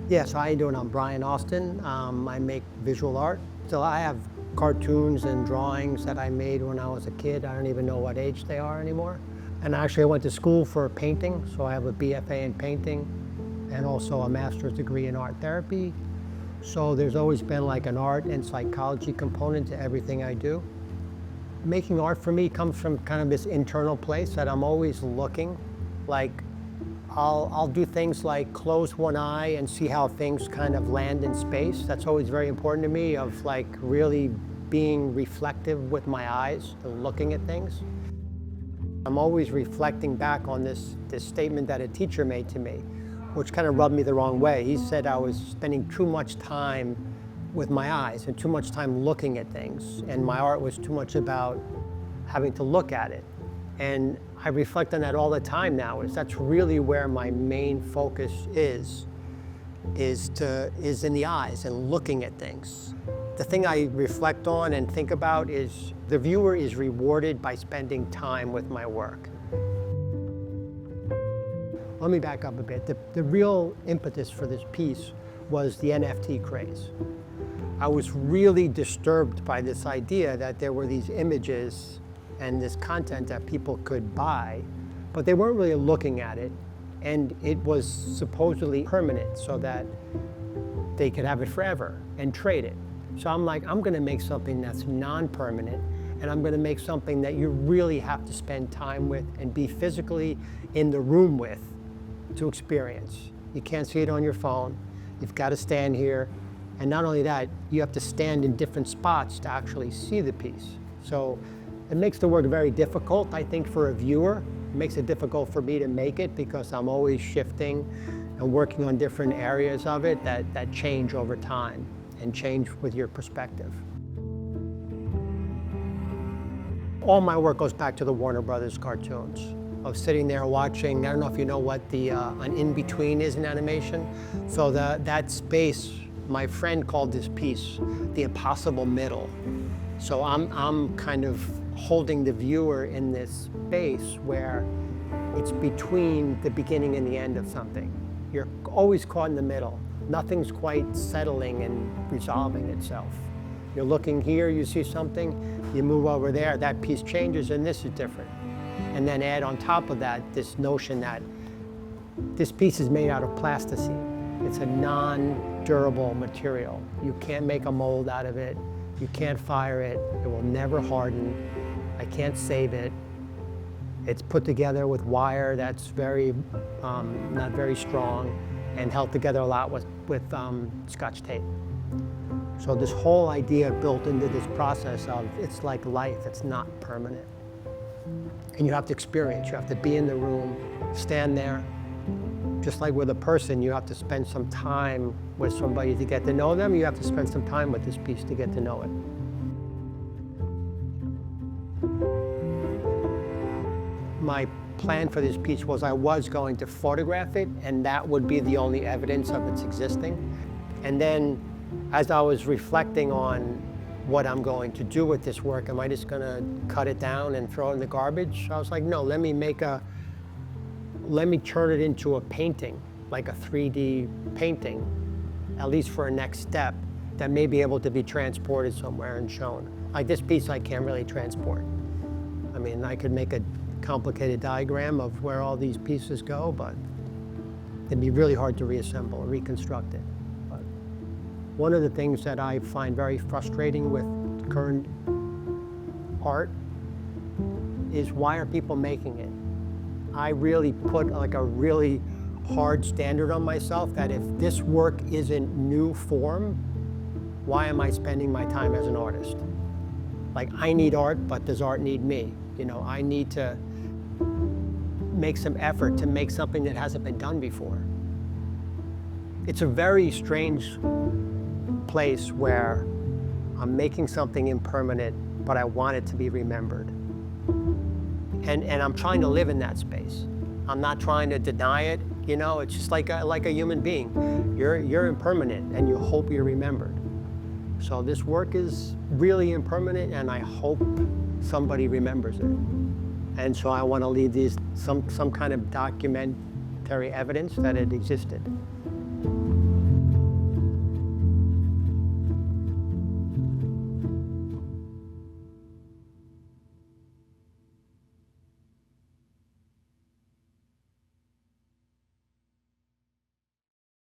Yes, how you doing? I'm Brian Austin. I make visual art. So I have cartoons and drawings that I made when I was a kid. I don't even know what age they are anymore. And actually I went to school for painting, so I have a BFA in painting and also a master's degree in art therapy. So there's always been like an art and psychology component to everything I do. Making art for me comes from kind of this internal place that I'm always looking. Like I'll do things like close one eye and see how things kind of land in space. That's always very important to me, of like really being reflective with my eyes and looking at things. I'm always reflecting back on this statement that a teacher made to me, which kind of rubbed me the wrong way. He said I was spending too much time with my eyes and too much time looking at things, and my art was too much about having to look at it. And I reflect on that all the time now. That's really where my main focus is in the eyes and looking at things. The thing I reflect on and think about is the viewer is rewarded by spending time with my work. Let me back up a bit. The real impetus for this piece was the NFT craze. I was really disturbed by this idea that there were these images and this content that people could buy, but they weren't really looking at it, and it was supposedly permanent so that they could have it forever and trade it. So I'm like, I'm gonna make something that's non-permanent, and I'm gonna make something that you really have to spend time with and be physically in the room with to experience. You can't see it on your phone. You've got to stand here, and not only that, you have to stand in different spots to actually see the piece. So it makes the work very difficult, I think, for a viewer. It makes it difficult for me to make it because I'm always shifting and working on different areas of it that change over time and change with your perspective. All my work goes back to the Warner Brothers cartoons. Of sitting there watching, I don't know if you know what an in-between is in animation. So that space, my friend called this piece the impossible middle. So I'm kind of holding the viewer in this space where it's between the beginning and the end of something. You're always caught in the middle. Nothing's quite settling and resolving itself. You're looking here, you see something, you move over there, that piece changes, and this is different. And then add on top of that this notion that this piece is made out of plasticine. It's a non-durable material. You can't make a mold out of it. You can't fire it. It will never harden. I can't save it. It's put together with wire that's not very strong, and held together a lot with Scotch tape. So this whole idea built into this process of it's like life, it's not permanent. And you have to experience, you have to be in the room, stand there. Just like with a person, you have to spend some time with somebody to get to know them. You have to spend some time with this piece to get to know it. My plan for this piece was I was going to photograph it, and that would be the only evidence of its existing. And then as I was reflecting on what I'm going to do with this work, am I just gonna cut it down and throw it in the garbage? I was like, no, let me turn it into a painting, like a 3D painting, at least for a next step, that may be able to be transported somewhere and shown. Like this piece I can't really transport. I mean, I could make a complicated diagram of where all these pieces go, but it'd be really hard to reassemble or reconstruct it. But one of the things that I find very frustrating with current art is, why are people making it? I really put like a really hard standard on myself that if this work isn't new form, why am I spending my time as an artist? Like, I need art, but does art need me? You know, I need to make some effort to make something that hasn't been done before. It's a very strange place where I'm making something impermanent, but I want it to be remembered. And I'm trying to live in that space. I'm not trying to deny it, you know, it's just like a human being. You're impermanent, and you hope you're remembered. So this work is really impermanent, and I hope somebody remembers it. And so I want to leave some kind of documentary evidence that it existed.